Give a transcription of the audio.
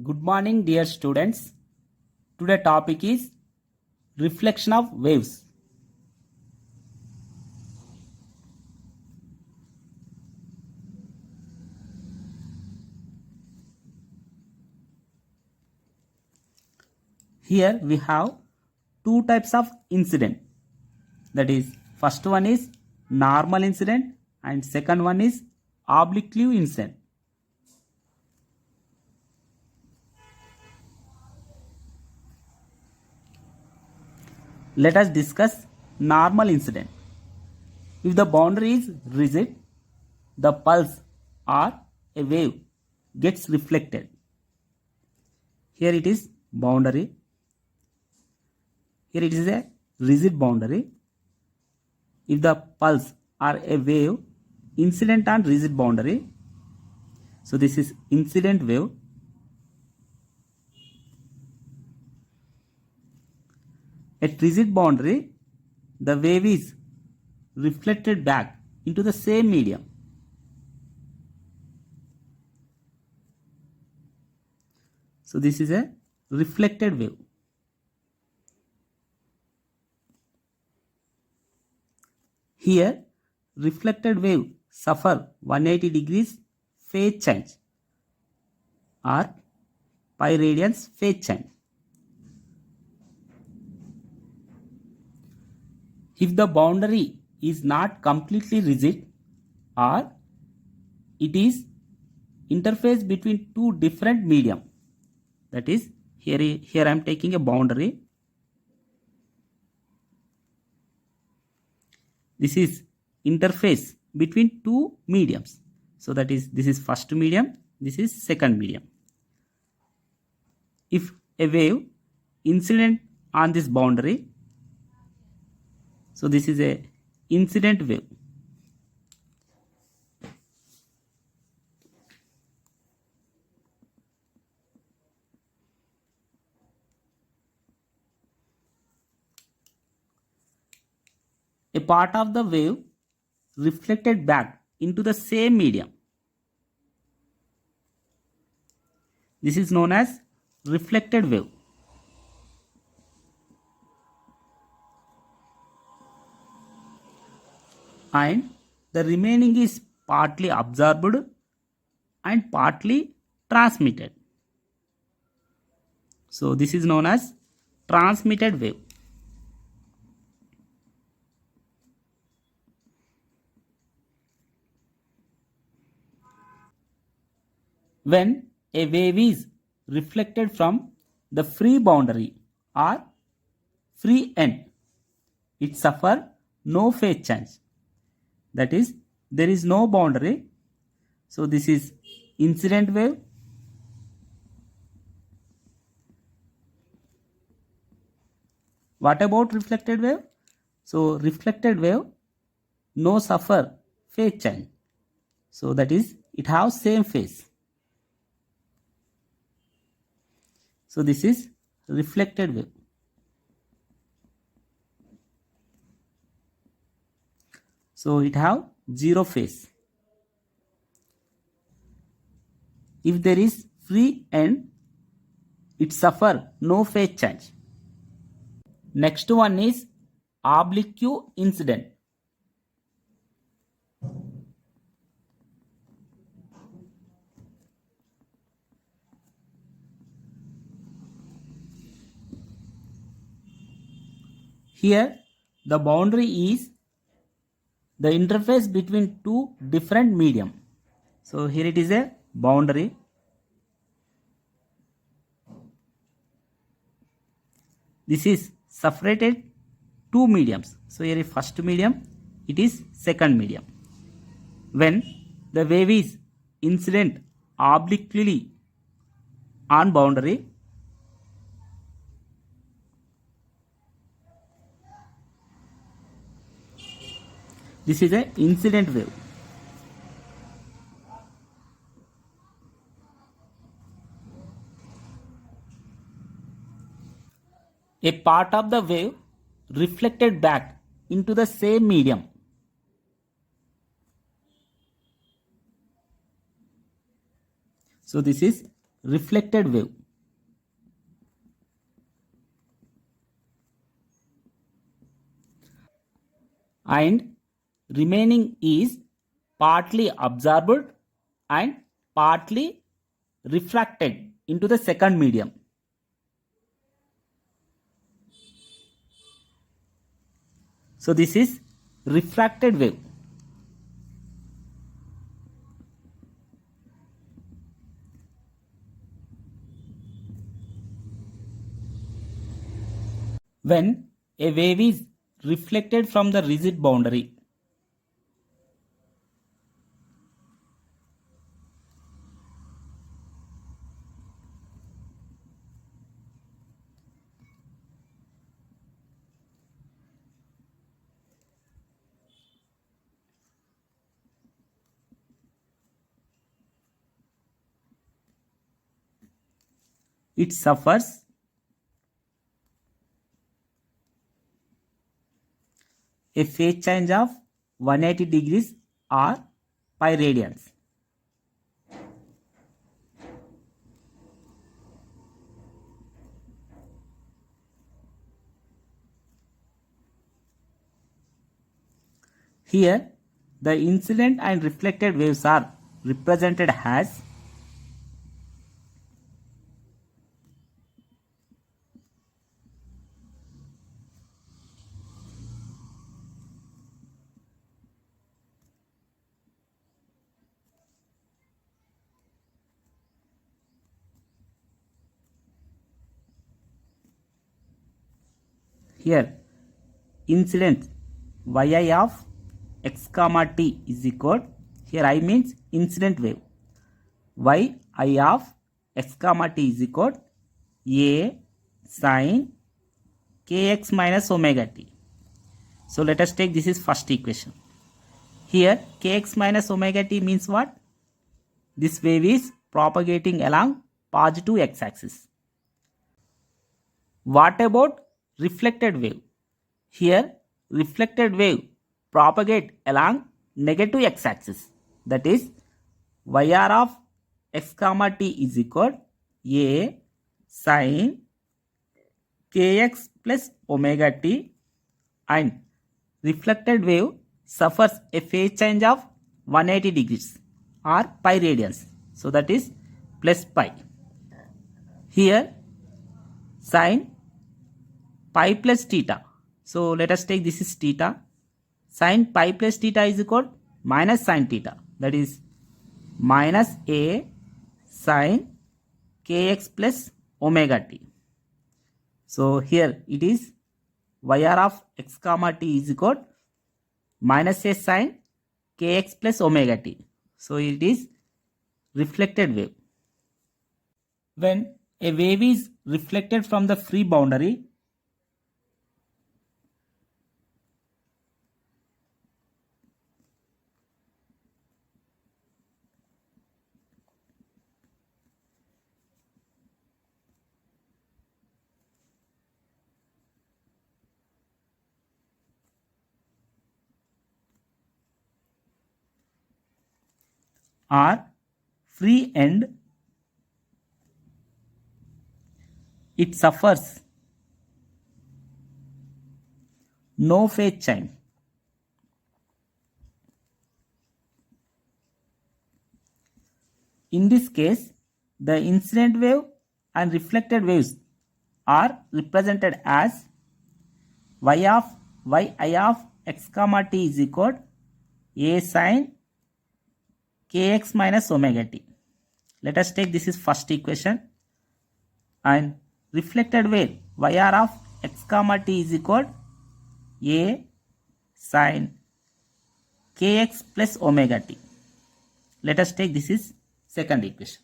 Good morning, dear students. Today topic is reflection of waves. Here we have two types of incident. That is, first one is normal incident and second one is oblique incident. Let us discuss normal incident. If the boundary is rigid, the pulse or a wave gets reflected. Here it is boundary. Here it is a rigid boundary. If the pulse or a wave incident on rigid boundary, so this is incident wave. At rigid boundary, the wave is reflected back into the same medium. So this is a reflected wave. Here, reflected wave suffer 180 degrees phase change or pi radians phase change. If the boundary is not completely rigid or it is interface between two different medium, that is, here I am taking a boundary. This is interface between two mediums. So that is, this is first medium, this is second medium. If a wave incident on this boundary, so this is a incident wave. A part of the wave reflected back into the same medium. This is known as reflected wave. And the remaining is partly absorbed and partly transmitted. So this is known as transmitted wave. When a wave is reflected from the free boundary or free end, it suffers no phase change. That is, there is no boundary. So this is incident wave. What about reflected wave? So reflected wave no suffer phase change. So that is, it has same phase. So this is reflected wave. So it have zero phase. If there is free end, it suffer no phase change. Next one is oblique incident. Here the boundary is the interface between two different medium. So here it is a boundary. This is separated two mediums. So here is first medium, it is second medium. When the wave is incident obliquely on boundary, this is an incident wave. A part of the wave reflected back into the same medium. So this is reflected wave. And remaining is partly absorbed and partly refracted into the second medium. So this is refracted wave. When a wave is reflected from the rigid boundary, it suffers a phase change of 180 degrees or pi radians. Here, the incident and reflected waves are represented as here incident yi of x comma t is equal, here I means incident wave, yi of x comma t is equal a sin kx minus omega t. So let us take this is first equation. Here kx minus omega t means what? This wave is propagating along positive x-axis. What about reflected wave? Here reflected wave propagate along negative x-axis, that is yr of x comma t is equal a sin kx plus omega t, and reflected wave suffers a phase change of 180 degrees or pi radians, so that is plus pi. Here sin pi plus theta, so let us take this is theta, sin pi plus theta is equal minus sin theta, that is minus a sin kx plus omega t. So here it is yr of x comma t is equal minus a sin kx plus omega t. So it is reflected wave. When a wave is reflected from the free boundary, or free end, it suffers no phase change. In this case, the incident wave and reflected waves are represented as yi of x comma t is equal a sin kx minus omega t. Let us take this is first equation, and reflected wave yr of x comma t is equal a sin kx plus omega t. Let us take this is second equation.